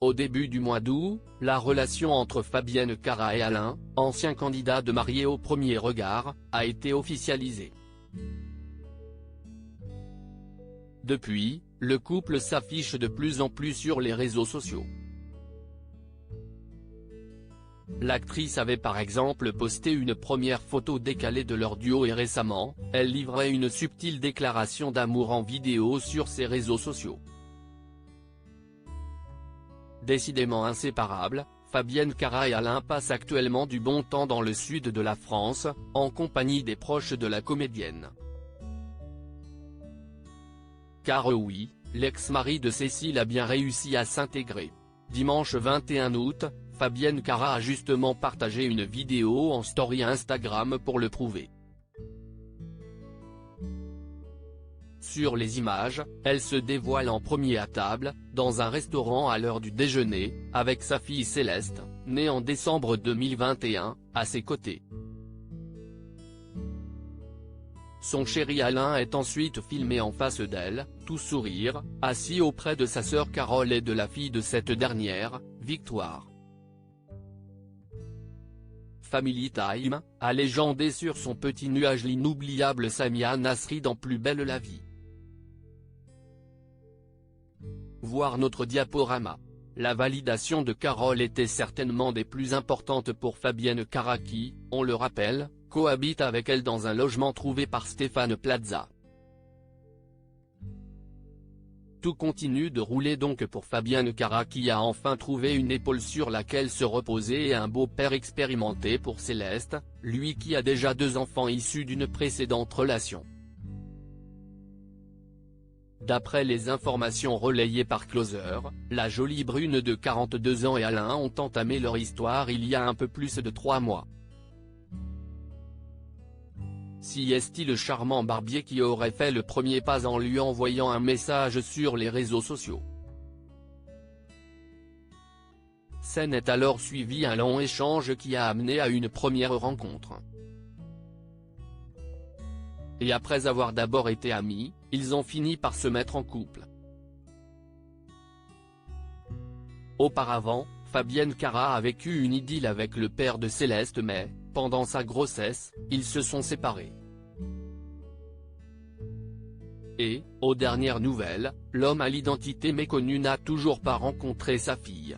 Au début du mois d'août, la relation entre Fabienne Cara et Alain, ancien candidat de marié au premier regard, a été officialisée. Depuis, le couple s'affiche de plus en plus sur les réseaux sociaux. L'actrice avait par exemple posté une première photo décalée de leur duo et récemment, elle livrait une subtile déclaration d'amour en vidéo sur ses réseaux sociaux. Décidément inséparables, Fabienne Cara et Alain passent actuellement du bon temps dans le sud de la France, en compagnie des proches de la comédienne. Car oui, l'ex-mari de Cécile a bien réussi à s'intégrer. Dimanche 21 août, Fabienne Cara a justement partagé une vidéo en story Instagram pour le prouver. Sur les images, elle se dévoile en premier à table, dans un restaurant à l'heure du déjeuner, avec sa fille Céleste, née en décembre 2021, à ses côtés. Son chéri Alain est ensuite filmé en face d'elle, tout sourire, assis auprès de sa sœur Carole et de la fille de cette dernière, Victoire. Family Time, a légendé sur son petit nuage l'inoubliable Samia Nasri dans Plus belle la vie. Voir notre diaporama. La validation de Carole était certainement des plus importantes pour Fabienne Cara qui, on le rappelle, cohabite avec elle dans un logement trouvé par Stéphane Plaza. Tout continue de rouler donc pour Fabienne Cara qui a enfin trouvé une épaule sur laquelle se reposer et un beau-père expérimenté pour Céleste, lui qui a déjà 2 enfants issus d'une précédente relation. D'après les informations relayées par Closer, la jolie brune de 42 ans et Alain ont entamé leur histoire il y a un peu plus de 3 mois. Si est-il le charmant barbier qui aurait fait le premier pas en lui envoyant un message sur les réseaux sociaux. Scène est alors suivi un long échange qui a amené à une première rencontre. Et après avoir d'abord été amis, ils ont fini par se mettre en couple. Auparavant, Fabienne Cara a vécu une idylle avec le père de Céleste mais, pendant sa grossesse, ils se sont séparés. Et, aux dernières nouvelles, l'homme à l'identité méconnue n'a toujours pas rencontré sa fille.